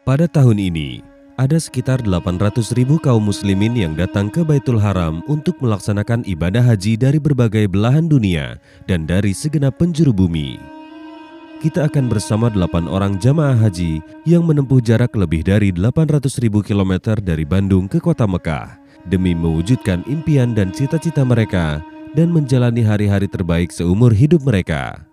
Pada tahun ini, ada sekitar 800.000 kaum muslimin yang datang ke Baitul Haram untuk melaksanakan ibadah haji dari berbagai belahan dunia dan dari segenap penjuru bumi. Kita akan bersama 8 orang jamaah haji yang menempuh jarak lebih dari 800.000 km dari Bandung ke kota Mekah demi mewujudkan impian dan cita-cita mereka dan menjalani hari-hari terbaik seumur hidup mereka.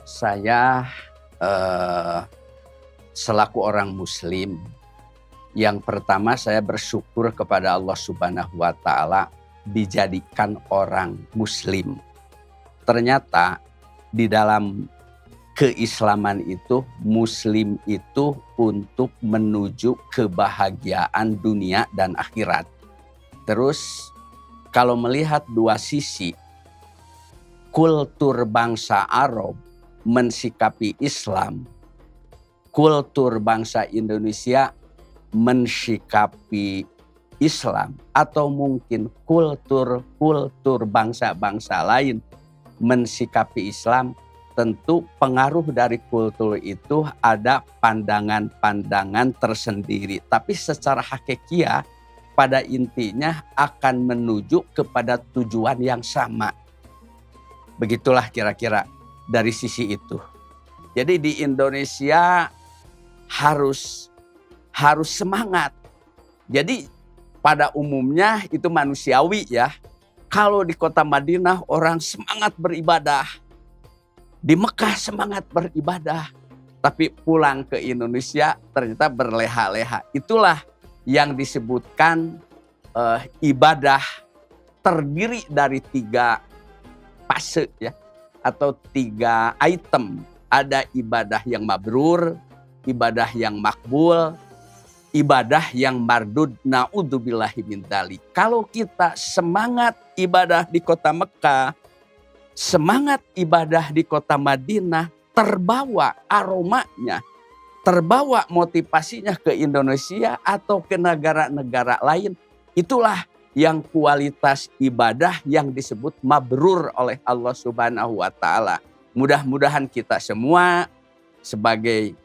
Saya selaku orang muslim, yang pertama saya bersyukur kepada Allah Subhanahu wa Ta'ala dijadikan orang muslim. Ternyata di dalam keislaman itu, muslim itu untuk menuju kebahagiaan dunia dan akhirat. Terus kalau melihat dua sisi, kultur bangsa Arab mensikapi Islam, kultur bangsa Indonesia mensikapi Islam, atau mungkin kultur bangsa-bangsa lain mensikapi Islam, tentu pengaruh dari kultur itu ada pandangan-pandangan tersendiri. Tapi secara hakikiah pada intinya akan menuju kepada tujuan yang sama. Begitulah kira-kira dari sisi itu. Jadi di Indonesia harus semangat. Jadi pada umumnya itu manusiawi ya. Kalau di kota Madinah orang semangat beribadah. Di Mekah semangat beribadah. Tapi pulang ke Indonesia ternyata berleha-leha. Itulah yang disebutkan ibadah terdiri dari 3 fase ya. Atau 3 item. Ada ibadah yang mabrur, ibadah yang makbul, ibadah yang mardud. Na'udzubillahi min dzalik. Kalau kita semangat ibadah di kota Mekah, semangat ibadah di kota Madinah, terbawa aromanya, terbawa motivasinya ke Indonesia atau ke negara-negara lain, itulah yang kualitas ibadah yang disebut mabrur oleh Allah Subhanahu wa Ta'ala. Mudah-mudahan kita semua sebagai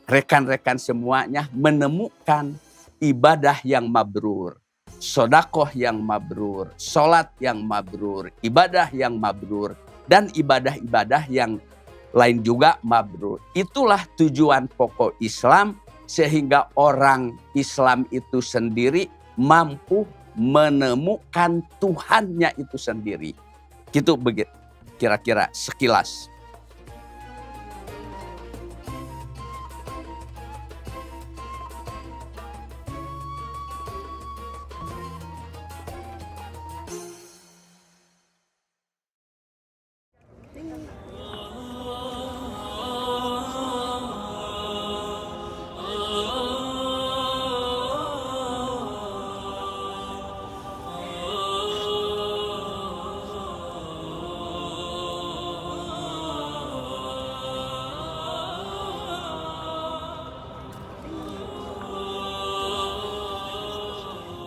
rekan-rekan semuanya menemukan ibadah yang mabrur, sodakoh yang mabrur, sholat yang mabrur, ibadah yang mabrur, dan ibadah-ibadah yang lain juga mabrur. Itulah tujuan pokok Islam, sehingga orang Islam itu sendiri mampu menemukan Tuhannya itu sendiri. Gitu begitu kira-kira sekilas.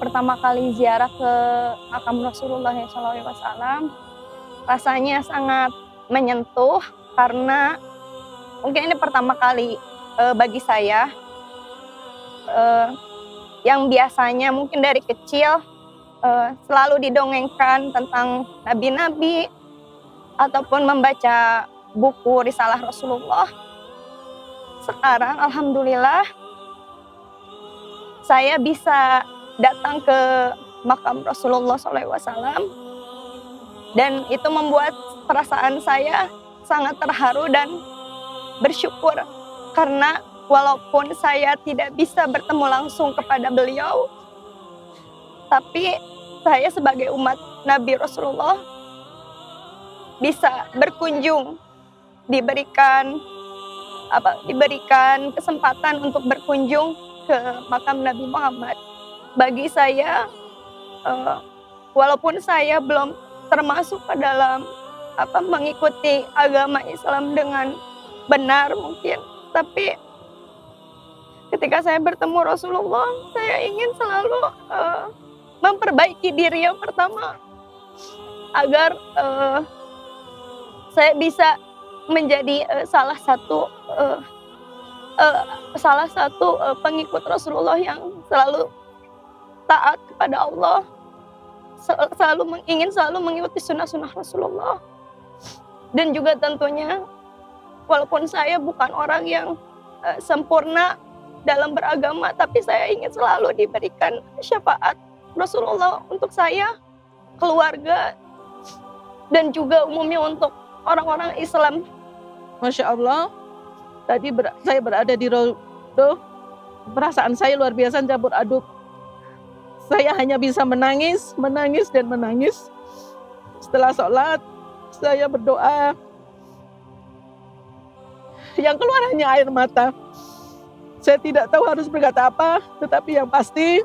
Pertama kali ziarah ke makam Rasulullah SAW, rasanya sangat menyentuh karena mungkin ini pertama kali bagi saya, yang biasanya mungkin dari kecil selalu didongengkan tentang nabi-nabi ataupun membaca buku risalah Rasulullah. Sekarang alhamdulillah saya bisa datang ke makam Rasulullah SAW, dan itu membuat perasaan saya sangat terharu dan bersyukur karena walaupun saya tidak bisa bertemu langsung kepada beliau, tapi saya sebagai umat Nabi Rasulullah bisa berkunjung diberikan kesempatan untuk berkunjung ke makam Nabi Muhammad. Bagi saya, walaupun saya belum termasuk ke dalam mengikuti agama Islam dengan benar mungkin, tapi ketika saya bertemu Rasulullah, saya ingin selalu memperbaiki diri yang pertama agar saya bisa menjadi salah satu pengikut Rasulullah yang selalu taat kepada Allah, ingin selalu mengikuti sunnah-sunnah Rasulullah. Dan juga tentunya walaupun saya bukan orang yang sempurna dalam beragama, tapi saya ingin selalu diberikan syafaat Rasulullah untuk saya, keluarga, dan juga umumnya untuk orang-orang Islam. Masya Allah, tadi saya berada di Raudhah, perasaan saya luar biasa campur aduk. Saya hanya bisa menangis, dan menangis. Setelah sholat, saya berdoa. Yang keluar hanya air mata. Saya tidak tahu harus berkata apa, tetapi yang pasti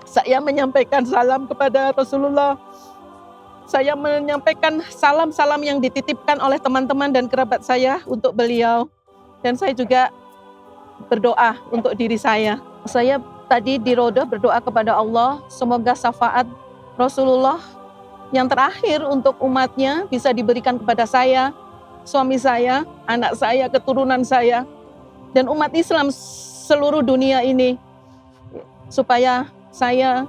saya menyampaikan salam kepada Rasulullah. Saya menyampaikan salam-salam yang dititipkan oleh teman-teman dan kerabat saya untuk beliau. Dan saya juga berdoa untuk diri saya. Saya tadi di Raudhah berdoa kepada Allah, semoga syafaat Rasulullah yang terakhir untuk umatnya bisa diberikan kepada saya, suami saya, anak saya, keturunan saya, dan umat Islam seluruh dunia ini. Supaya saya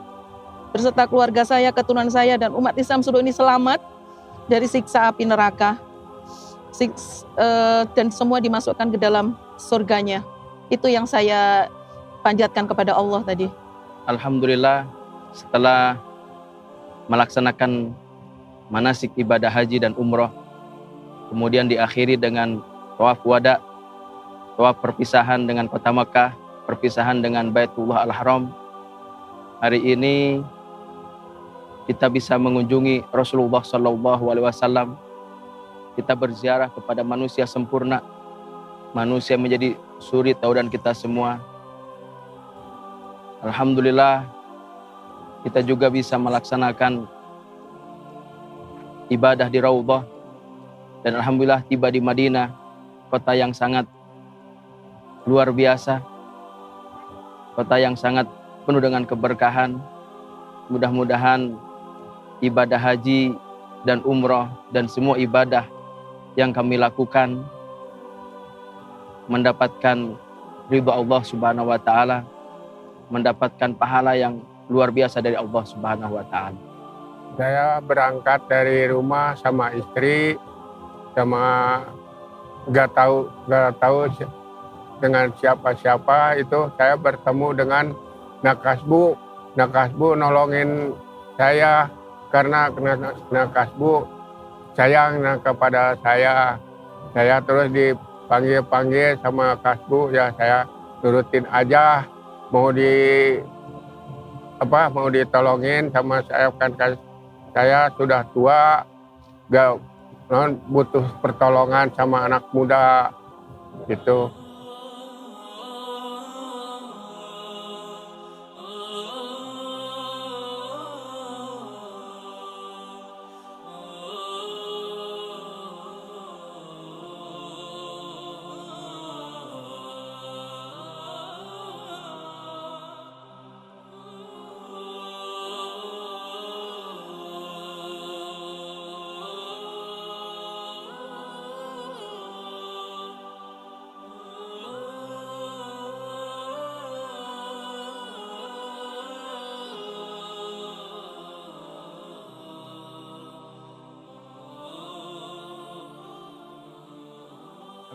berserta keluarga saya, keturunan saya, dan umat Islam seluruh ini selamat dari siksa api neraka. Dan semua dimasukkan ke dalam surganya. Itu yang saya panjatkan kepada Allah tadi. Alhamdulillah, setelah melaksanakan manasik ibadah haji dan umroh, kemudian diakhiri dengan tawaf wada, tawaf perpisahan dengan kota Makkah, perpisahan dengan Baitullah Al-Haram. Hari ini kita bisa mengunjungi Rasulullah SAW. Kita berziarah kepada manusia sempurna, manusia menjadi suri taudan kita semua. Alhamdulillah, kita juga bisa melaksanakan ibadah di Raudhah. Dan alhamdulillah tiba di Madinah, kota yang sangat luar biasa, kota yang sangat penuh dengan keberkahan. Mudah-mudahan ibadah haji dan umroh dan semua ibadah yang kami lakukan mendapatkan ridha Allah Subhanahu wa taala, mendapatkan pahala yang luar biasa dari Allah Subhanahu wa taala. Saya berangkat dari rumah sama istri, sama nggak tahu dengan siapa-siapa. Itu saya bertemu dengan Nakasbu. Nakasbu nolongin saya karena Nakasbu sayang kepada saya. Saya terus dipanggil sama Kasbu, ya saya turutin aja. Mau ditolongin sama saya, kan saya sudah tua, gak butuh pertolongan sama anak muda gitu.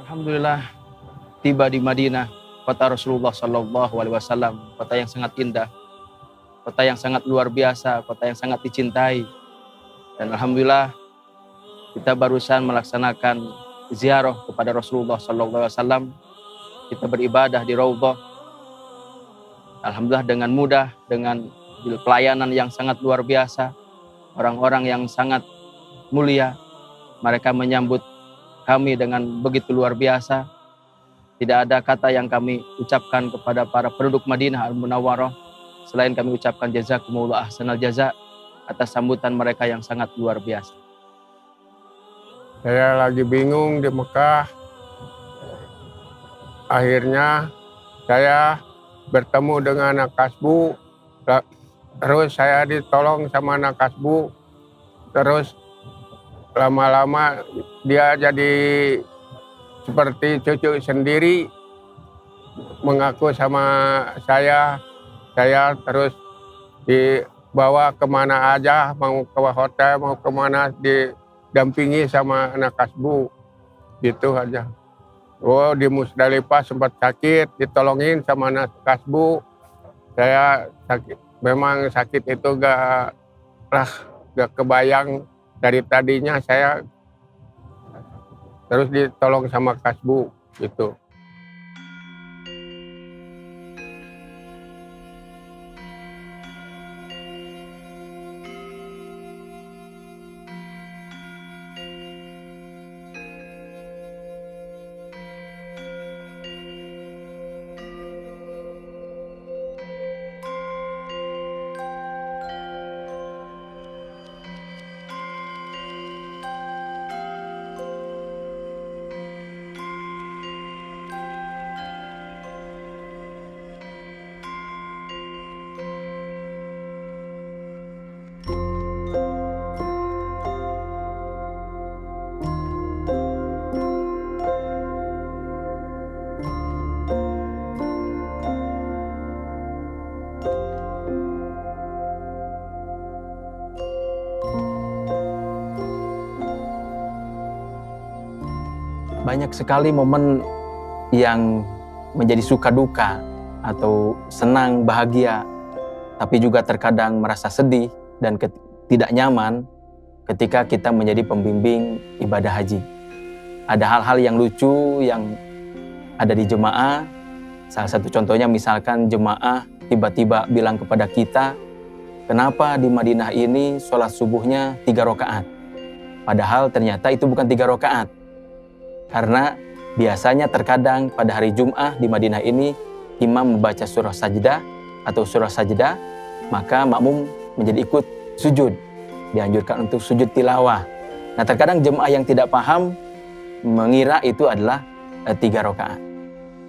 Alhamdulillah, tiba di Madinah, kota Rasulullah SAW, kota yang sangat indah, kota yang sangat luar biasa, kota yang sangat dicintai. Dan alhamdulillah, kita barusan melaksanakan ziarah kepada Rasulullah SAW. Kita beribadah di Raudhah. Alhamdulillah dengan mudah, dengan pelayanan yang sangat luar biasa, orang-orang yang sangat mulia. Mereka menyambut kami dengan begitu luar biasa. Tidak ada kata yang kami ucapkan kepada para penduduk Madinah Al-Munawwarah selain kami ucapkan jazakumullah ahsanal jaza atas sambutan mereka yang sangat luar biasa. Saya lagi bingung di Mekah. Akhirnya saya bertemu dengan anak kasbu. Terus saya ditolong sama anak kasbu. Terus lama-lama dia jadi seperti cucu sendiri. Mengaku sama saya terus dibawa kemana aja, mau ke hotel, mau kemana, didampingi sama anak kasbu, gitu aja. Oh, di Musdalifah sempat sakit, ditolongin sama anak kasbu. Saya sakit, memang sakit itu gak kebayang dari tadinya saya, terus ditolong sama kasbu, gitu. Banyak sekali momen yang menjadi suka duka atau senang, bahagia, tapi juga terkadang merasa sedih dan tidak nyaman ketika kita menjadi pembimbing ibadah haji. Ada hal-hal yang lucu yang ada di jemaah. Salah satu contohnya misalkan jemaah tiba-tiba bilang kepada kita, kenapa di Madinah ini sholat subuhnya 3 rakaat? Padahal ternyata itu bukan 3 rakaat. Karena biasanya terkadang pada hari Jum'ah di Madinah ini imam membaca surah sajdah atau surah sajdah, maka makmum menjadi ikut sujud. Dianjurkan untuk sujud tilawah. Nah, terkadang jemaah yang tidak paham mengira itu adalah 3 rakaat.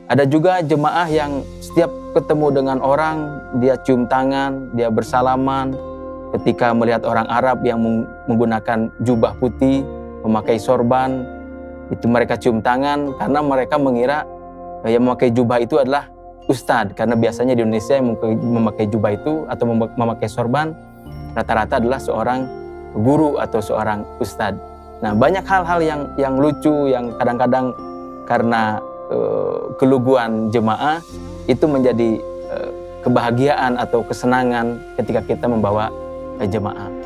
Ada juga jemaah yang setiap ketemu dengan orang, dia cium tangan, dia bersalaman. Ketika melihat orang Arab yang menggunakan jubah putih, memakai sorban, itu mereka cium tangan karena mereka mengira yang memakai jubah itu adalah ustadz. Karena biasanya di Indonesia yang memakai jubah itu atau memakai sorban rata-rata adalah seorang guru atau seorang ustadz. Nah, banyak hal-hal yang lucu yang kadang-kadang karena keluguan jemaah itu menjadi kebahagiaan atau kesenangan ketika kita membawa jemaah.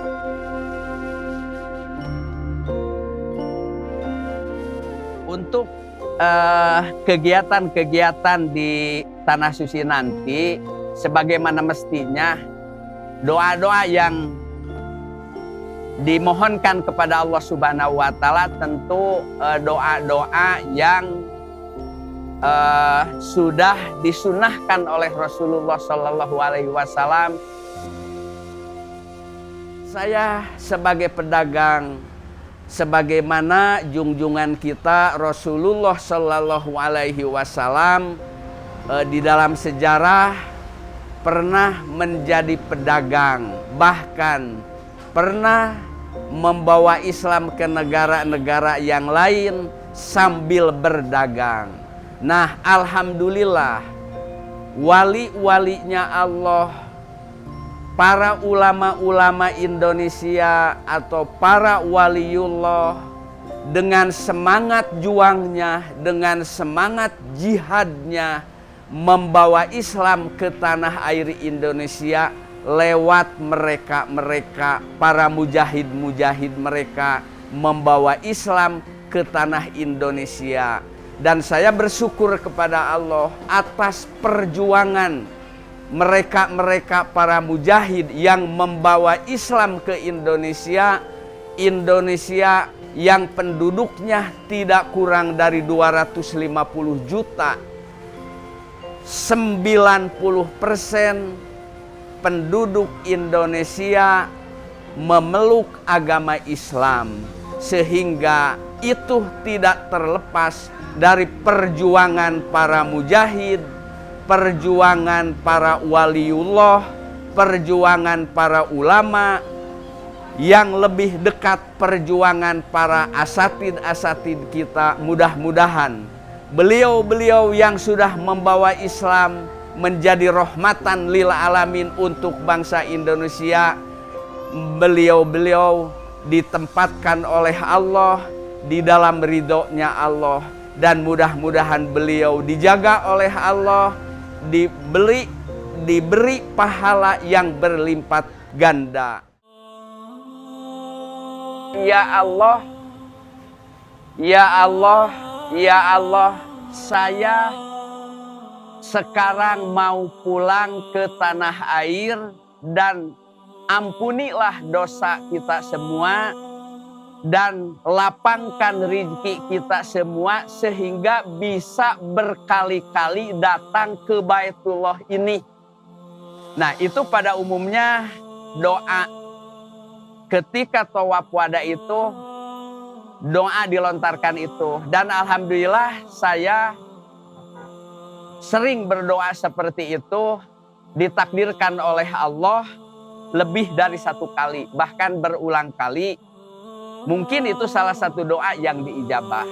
Untuk kegiatan-kegiatan di Tanah Suci nanti, sebagaimana mestinya, doa-doa yang dimohonkan kepada Allah Subhanahu wa Ta'ala tentu doa-doa yang sudah disunahkan oleh Rasulullah Shallallahu Alaihi Wasallam. Saya sebagai pedagang, sebagaimana junjungan kita Rasulullah Shallallahu Alaihi Wasallam di dalam sejarah pernah menjadi pedagang, bahkan pernah membawa Islam ke negara-negara yang lain sambil berdagang. Nah, alhamdulillah wali-walinya Allah, para ulama-ulama Indonesia atau para waliullah dengan semangat juangnya, dengan semangat jihadnya membawa Islam ke tanah air Indonesia lewat mereka para mujahid-mujahid mereka membawa Islam ke tanah Indonesia. Dan saya bersyukur kepada Allah atas perjuangan mereka para mujahid yang membawa Islam ke Indonesia. Indonesia yang penduduknya tidak kurang dari 250 juta, 90% penduduk Indonesia memeluk agama Islam, sehingga itu tidak terlepas dari perjuangan para mujahid, perjuangan para waliullah, perjuangan para ulama, yang lebih dekat perjuangan para asatid kita. Mudah-mudahan beliau-beliau yang sudah membawa Islam menjadi rahmatan lil alamin untuk bangsa Indonesia, beliau-beliau ditempatkan oleh Allah di dalam ridhonya Allah, dan mudah-mudahan beliau dijaga oleh Allah, diberi pahala yang berlipat ganda. Ya Allah, ya Allah, ya Allah, saya sekarang mau pulang ke tanah air, dan ampunilah dosa kita semua dan lapangkan rezeki kita semua sehingga bisa berkali-kali datang ke Baitullah ini. Nah, itu pada umumnya doa ketika tawaf wada itu, doa dilontarkan itu. Dan alhamdulillah saya sering berdoa seperti itu, ditakdirkan oleh Allah lebih dari satu kali, bahkan berulang kali. Mungkin itu salah satu doa yang diijabah.